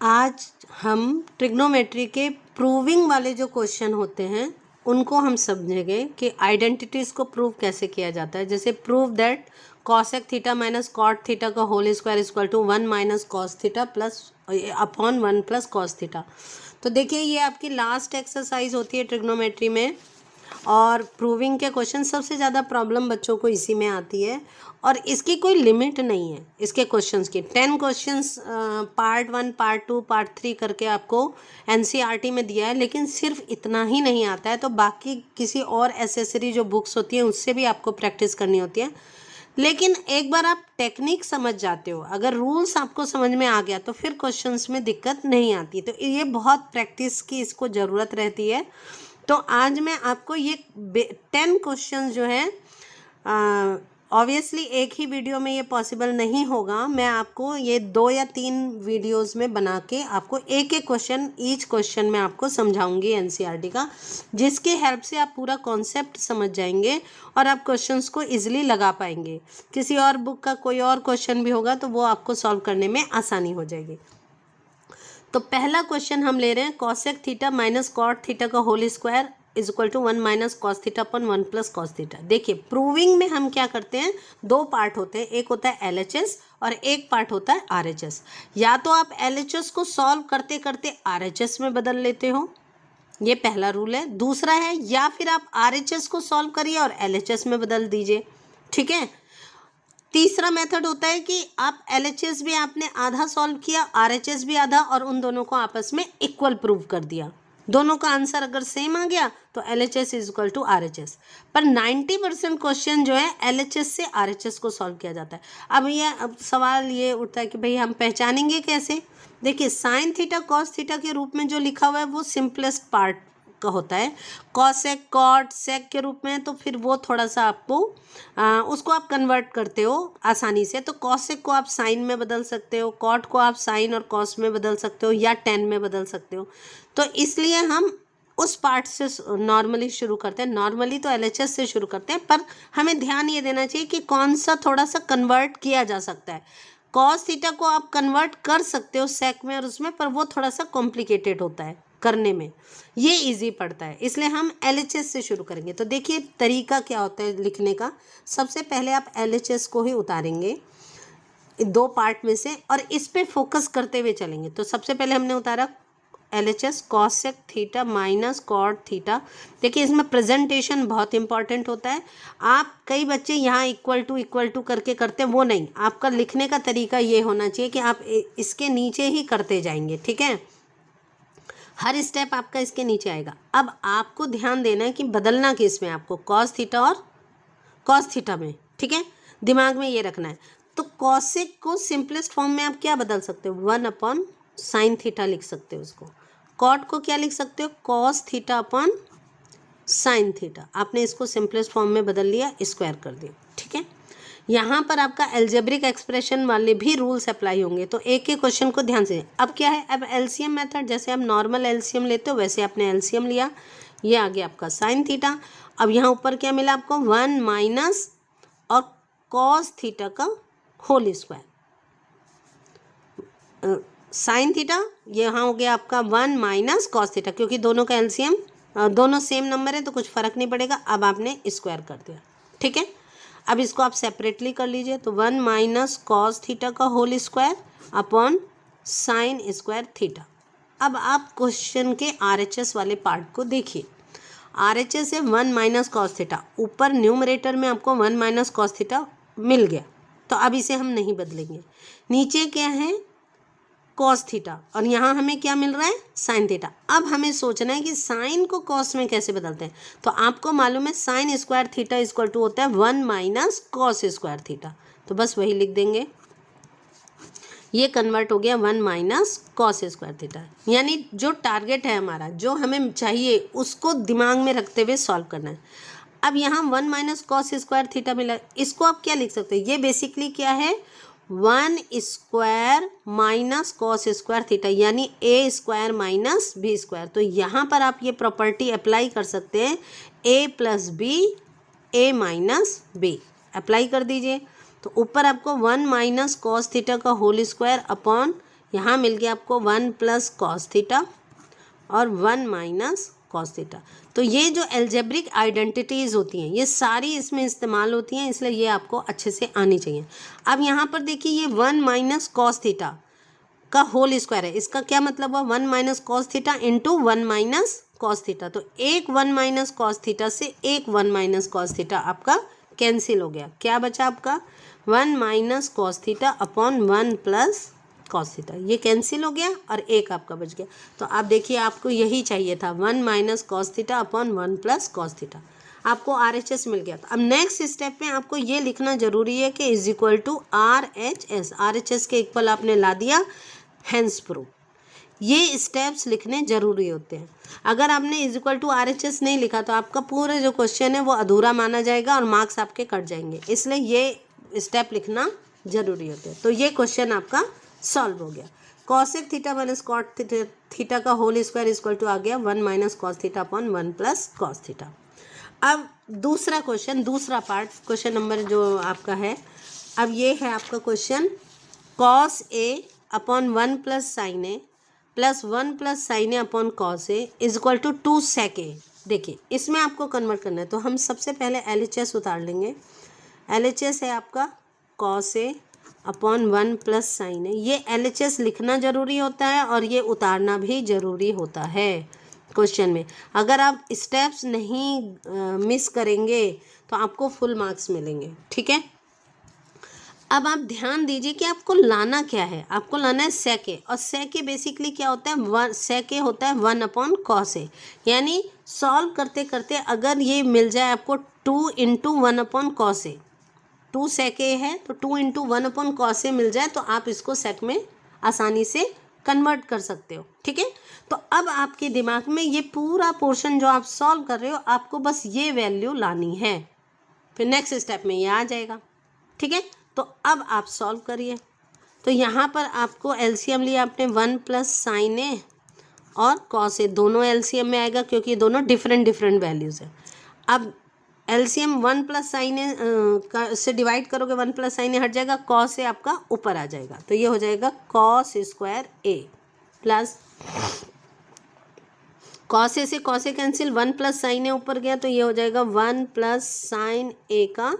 आज हम ट्रिग्नोमेट्री के प्रूविंग वाले जो क्वेश्चन होते हैं उनको हम समझेंगे कि आइडेंटिटीज़ को प्रूव कैसे किया जाता है। जैसे prove that cosec theta minus cot theta का whole square equal to 1 minus cos theta plus upon 1 plus cos theta. तो देखिए ये आपकी लास्ट एक्सरसाइज होती है ट्रिग्नोमेट्री में, और प्रूविंग के क्वेश्चन सबसे ज़्यादा प्रॉब्लम बच्चों को इसी में आती है। और इसकी कोई लिमिट नहीं है इसके क्वेश्चंस की। 10 क्वेश्चंस पार्ट 1 पार्ट 2 पार्ट 3 करके आपको एनसीईआरटी में दिया है, लेकिन सिर्फ इतना ही नहीं आता है, तो बाकी किसी और एसेसरी जो बुक्स होती हैं उससे भी आपको प्रैक्टिस करनी होती है। लेकिन एक बार आप टेक्निक समझ जाते हो, अगर रूल्स आपको समझ में आ गया तो फिर क्वेश्चंस में दिक्कत नहीं आती। तो ये बहुत प्रैक्टिस की इसको ज़रूरत रहती है। तो आज मैं आपको ये 10 क्वेश्चन जो है, ऑब्वियसली एक ही वीडियो में ये पॉसिबल नहीं होगा, मैं आपको ये 2 या 3 वीडियोस में बना के आपको एक एक क्वेश्चन, ईच क्वेश्चन में आपको समझाऊंगी एनसीईआरटी का, जिसके हेल्प से आप पूरा कॉन्सेप्ट समझ जाएंगे और आप क्वेश्चंस को इजीली लगा पाएंगे। किसी और बुक का कोई और क्वेश्चन भी होगा तो वो आपको सॉल्व करने में आसानी हो जाएगी। तो पहला क्वेश्चन हम ले रहे हैं, cosec theta minus cot theta का whole square is equal to 1 minus cos theta upon 1 plus cos theta. देखिए प्रूविंग में हम क्या करते हैं, 2 पार्ट होते हैं, एक होता है एलएचएस और एक पार्ट होता है आरएचएस। या तो आप एलएचएस को सॉल्व करते करते आरएचएस में बदल लेते हो, ये पहला रूल है। दूसरा है या फिर आप आरएचएस को सॉल्व करिए और एलएचएस में बदल दीजिए, ठीक है। तीसरा मेथड होता है कि आप एलएचएस भी आपने आधा सॉल्व किया, आरएचएस भी आधा, और उन दोनों को आपस में इक्वल प्रूव कर दिया। दोनों का आंसर अगर सेम आ गया तो LHS is equal to RHS. पर 90% क्वेश्चन जो है एलएचएस से आरएचएस को सॉल्व किया जाता है। अब सवाल ये उठता है कि भाई हम पहचानेंगे कैसे। देखिए साइन थीटा कॉस थीटा के रूप में जो लिखा हुआ है वो सिंपलेस्ट पार्ट का होता है। कॉसेक कॉट सेक के रूप में तो फिर वो थोड़ा सा आपको उसको आप कन्वर्ट करते हो आसानी से। तो कॉसेक को आप साइन में बदल सकते हो, कॉट को आप साइन और कॉस में बदल सकते हो, या टेन में बदल सकते हो। तो इसलिए हम उस पार्ट से नॉर्मली शुरू करते हैं। नॉर्मली तो एलएचएस से शुरू करते हैं, पर हमें ध्यान ये देना चाहिए कि कौन सा थोड़ा सा कन्वर्ट किया जा सकता है। कॉस थीटा को आप कन्वर्ट कर सकते हो सेक में और उसमें, पर वो थोड़ा सा कॉम्प्लिकेटेड होता है करने में, ये इजी पड़ता है, इसलिए हम एलएचएस से शुरू करेंगे। तो देखिए तरीका क्या होता है लिखने का। सबसे पहले आप एलएचएस को ही उतारेंगे 2 पार्ट में से और इस पे फोकस करते हुए चलेंगे। तो सबसे पहले हमने उतारा LHS cosec theta minus cot theta. देखिए इसमें प्रेजेंटेशन बहुत इंपॉर्टेंट होता है। आप कई बच्चे यहाँ इक्वल टू करके करते हैं, वो नहीं, आपका लिखने का तरीका ये होना चाहिए कि आप इसके नीचे ही करते जाएंगे, ठीक है। हर स्टेप आपका इसके नीचे आएगा। अब आपको ध्यान देना है कि बदलना किस में, आपको कॉस थीटा और कॉस थीटा में, ठीक है, दिमाग में ये रखना है। तो कॉसेक को सिंपलेस्ट फॉर्म में आप क्या बदल सकते हो, 1 अपॉन साइन थीटा लिख सकते हो उसको। कॉट को क्या लिख सकते हो, cos theta upon sine theta. आपने इसको सिंपलेस्ट फॉर्म में बदल लिया, स्क्वायर कर दिया, ठीक है। यहाँ पर आपका एल्जेब्रिक एक्सप्रेशन वाले भी रूल्स अप्लाई होंगे। तो एक एक क्वेश्चन को ध्यान से। अब क्या है, अब एलसीएम मेथड, जैसे आप नॉर्मल एलसीएम लेते हो वैसे आपने एलसीएम लिया, ये आ गया आपका साइन थीटा। अब यहाँ ऊपर क्या मिला आपको, 1 माइनस और कॉस थीटा का होल स्क्वायर। साइन थीटा यहाँ हो गया आपका 1 माइनस कॉस थीटा, क्योंकि दोनों का एलसीएम दोनों सेम नंबर है तो कुछ फर्क नहीं पड़ेगा। अब आपने स्क्वायर कर दिया, ठीक है। अब इसको आप सेपरेटली कर लीजिए। तो 1 माइनस कॉस थीटा का whole square upon sine square theta. अब आप क्वेश्चन के आरएचएस वाले पार्ट को देखिए। आरएचएस है 1 माइनस कॉस थीटा, ऊपर न्यूमरेटर में आपको 1 माइनस कॉस थीटा मिल गया, तो अब इसे हम नहीं बदलेंगे। नीचे क्या है, कॉस थीटा, और यहाँ हमें क्या मिल रहा है, साइन थीटा। अब हमें सोचना है कि साइन को कॉस में कैसे बदलते हैं। तो आपको मालूम है sine square theta equal to होता है 1 माइनस कॉस स्क्वायर थीटा, तो बस वही लिख देंगे। ये कन्वर्ट हो गया 1 माइनस कॉस स्क्वायर थीटा। यानी जो टारगेट है हमारा, जो हमें चाहिए, उसको दिमाग में रखते हुए सॉल्व करना है। अब यहाँ 1 माइनस कॉस स्क्वायर थीटा मिला, इसको आप क्या लिख सकते हैं, ये बेसिकली क्या है, 1 square minus cos square theta, यानी ए स्क्वायर माइनस बी स्क्वायर। तो यहाँ पर आप ये प्रॉपर्टी अप्लाई कर सकते हैं, ए प्लस बी ए माइनस बी अप्लाई कर दीजिए। तो ऊपर आपको 1 माइनस कॉस थीटा का होल स्क्वायर अपॉन यहाँ मिल गया आपको 1 प्लस कॉस थीटा और 1 माइनस कॉस थीटा। तो ये जो एल्जेब्रिक आइडेंटिटीज़ होती हैं ये सारी इसमें इस्तेमाल होती हैं, इसलिए ये आपको अच्छे से आनी चाहिए। अब यहाँ पर देखिए ये 1 माइनस कॉस थीटा का होल स्क्वायर है, इसका क्या मतलब हुआ 1 minus cos theta into 1 minus cos theta. तो एक 1 माइनस कॉस थीटा से एक 1 माइनस कॉस थीटा आपका कैंसिल हो गया। क्या बचा आपका 1 minus cos theta upon 1 plus cos theta, ये कैंसिल हो गया और एक आपका बच गया। तो आप देखिए आपको यही चाहिए था 1 minus cos theta upon 1 plus cos theta, आपको RHS मिल गया। अब नेक्स्ट स्टेप में आपको ये लिखना जरूरी है कि is equal to RHS, RHS के इक्वल आपने ला दिया, हेंस प्रूव। ये स्टेप्स लिखने जरूरी होते हैं। अगर आपने इज इक्वल टू RHS नहीं लिखा तो आपका पूरा जो क्वेश्चन है वो अधूरा माना जाएगा और मार्क्स आपके कट जाएंगे, इसलिए ये स्टेप लिखना जरूरी होते हैं। तो ये क्वेश्चन आपका सॉल्व हो गया। Cosec theta minus cot theta का होल स्क्वायर इक्वल टू आ गया 1 minus cos theta upon 1 plus cos theta. अब दूसरा क्वेश्चन, दूसरा पार्ट, क्वेश्चन नंबर जो आपका है, अब ये है आपका question cos A upon 1 plus sine A plus 1 plus sine A upon cos A is equal to 2 sec A. देखिए इसमें आपको कन्वर्ट करना है, तो हम सबसे पहले LHS उतार लेंगे। LHS है आपका cos A upon 1 plus sign है। ये LHS लिखना जरूरी होता है और ये उतारना भी जरूरी होता है क्वेश्चन में। अगर आप स्टेप्स नहीं मिस करेंगे तो आपको फुल मार्क्स मिलेंगे, ठीक है। अब आप ध्यान दीजिए कि आपको लाना क्या है, आपको लाना है सेक ए, और सेक ए बेसिकली क्या होता है, सेक ए होता है 1 अपॉन कॉस ए। यानी सॉल्व करते करते अगर ये मिल जाए आपको 2 इंटू 1 अपॉन कॉस ए, 2 सेक ए है तो 2 इंटू 1 अपॉन कॉस ए मिल जाए तो आप इसको सेक में आसानी से कन्वर्ट कर सकते हो, ठीक है। तो अब आपके दिमाग में ये पूरा पोर्शन जो आप सॉल्व कर रहे हो आपको बस ये वैल्यू लानी है, फिर नेक्स्ट स्टेप में ये आ जाएगा, ठीक है। तो अब आप सॉल्व करिए। तो यहाँ पर आपको LCM लिया आपने 1 प्लस साइन ए और कॉस ए, दोनों LCM में आएगा क्योंकि दोनों डिफरेंट वैल्यूज़ है। अब LCM 1 प्लस साइन ए से डिवाइड करोगे 1 प्लस साइन ए हट जाएगा, कॉस ए आपका ऊपर आ जाएगा, तो ये हो जाएगा cos square A plus cos A से cos A cancel, 1 plus sine ए ऊपर गया तो ये हो जाएगा 1 प्लस साइन ए का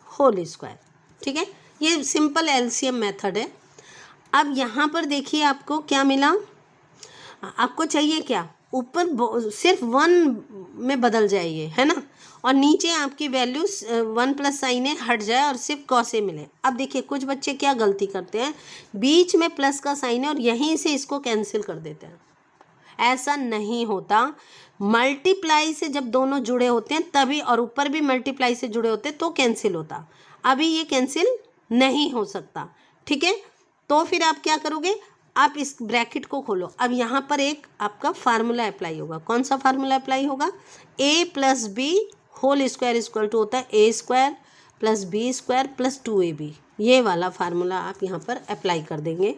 होल स्क्वायर, ठीक है। ये सिंपल LCM मेथड है। अब यहाँ पर देखिए आपको क्या मिला, आपको चाहिए क्या, ऊपर सिर्फ 1 में बदल जाइए, है ना, और नीचे आपकी वैल्यू 1 प्लस साइन ए हट जाए और सिर्फ कॉस ए मिले। अब देखिए कुछ बच्चे क्या गलती करते हैं, बीच में प्लस का साइन है और यहीं से इसको कैंसिल कर देते हैं। ऐसा नहीं होता, मल्टीप्लाई से जब दोनों जुड़े होते हैं तभी, और ऊपर भी मल्टीप्लाई से जुड़े होते हैं तो कैंसिल होता, अभी ये कैंसिल नहीं हो सकता, ठीक है। तो फिर आप क्या करोगे, आप इस ब्रैकेट को खोलो। अब यहाँ पर एक आपका फार्मूला अप्लाई होगा, कौन सा फार्मूला अप्लाई होगा, a plus B whole square equal to होता है a square plus B square plus 2ab। ये वाला फार्मूला आप यहाँ पर अप्लाई कर देंगे।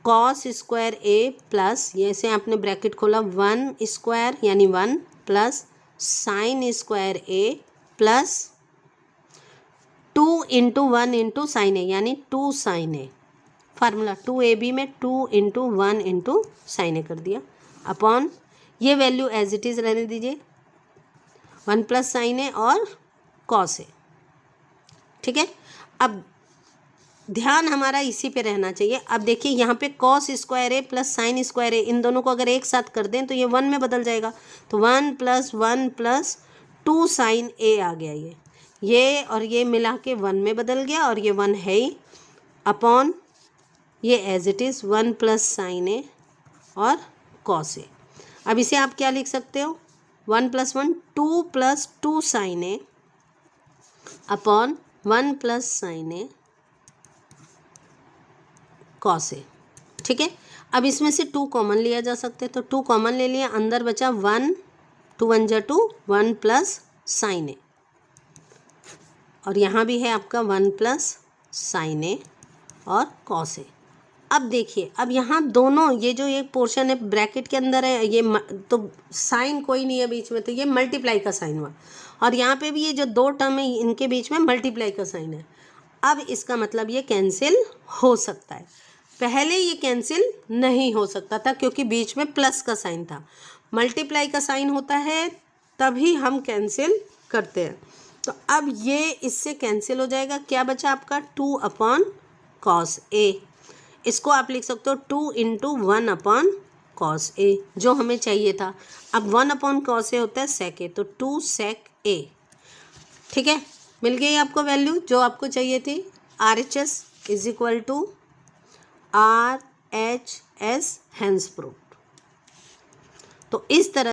कॉस स्क्वायर ए प्लस, ये से आपने ब्रैकेट खोला 1 स्क्वायर यानी 1 प्लस साइन स्क्वायर ए प्लस 2 इंटू 1 इंटू साइन ए यानी 2 साइन ए, फार्मूला 2ab में 2 इंटू 1 इंटू साइन ए कर दिया, अपॉन ये वैल्यू एज इट इज़ रहने दीजिए 1 प्लस साइन ए और कॉस ए, ठीक है। अब ध्यान हमारा इसी पे रहना चाहिए। अब देखिए यहाँ पे कॉस स्क्वायर ए प्लस साइन स्क्वायर ए, इन दोनों को अगर एक साथ कर दें तो ये 1 में बदल जाएगा, तो 1 प्लस 1 प्लस 2 साइन ए आ गया, ये और ये मिला के 1 में बदल गया और ये 1 है ही, अपॉन ये as it is 1 plus sine A और कॉस ए। अब इसे आप क्या लिख सकते हो, 1 plus 1 2 plus 2 sign A upon 1 plus sine A cos A, ठीक है। अब इसमें से 2 कॉमन लिया जा सकते हैं, तो 2 कॉमन ले लिया, अंदर बचा 1, 2 1 जा 2, 1 प्लस साइन ए, और यहाँ भी है आपका 1 प्लस साइन ए और कॉस ए। अब देखिए, अब यहाँ दोनों ये जो एक पोर्शन है ब्रैकेट के अंदर है, ये तो साइन कोई नहीं है बीच में, तो ये मल्टीप्लाई का साइन हुआ, और यहाँ पे भी ये जो 2 टर्म है इनके बीच में मल्टीप्लाई का साइन है। अब इसका मतलब ये कैंसिल हो सकता है। पहले ये कैंसिल नहीं हो सकता था क्योंकि बीच में प्लस का साइन था, मल्टीप्लाई का साइन होता है तभी हम कैंसिल करते हैं। तो अब ये इससे कैंसिल हो जाएगा, क्या बचा आपका 2 अपॉन कॉस ए। इसको आप लिख सकते हो 2 इंटू 1 अपॉन कॉस ए जो हमें चाहिए था। अब 1 अपॉन कॉस ए होता है सेक ए, तो 2 सेक ए। ठीक है, मिल गई आपको वैल्यू जो आपको चाहिए थी। RHS is equal to RHS hence proved. तो इस तरह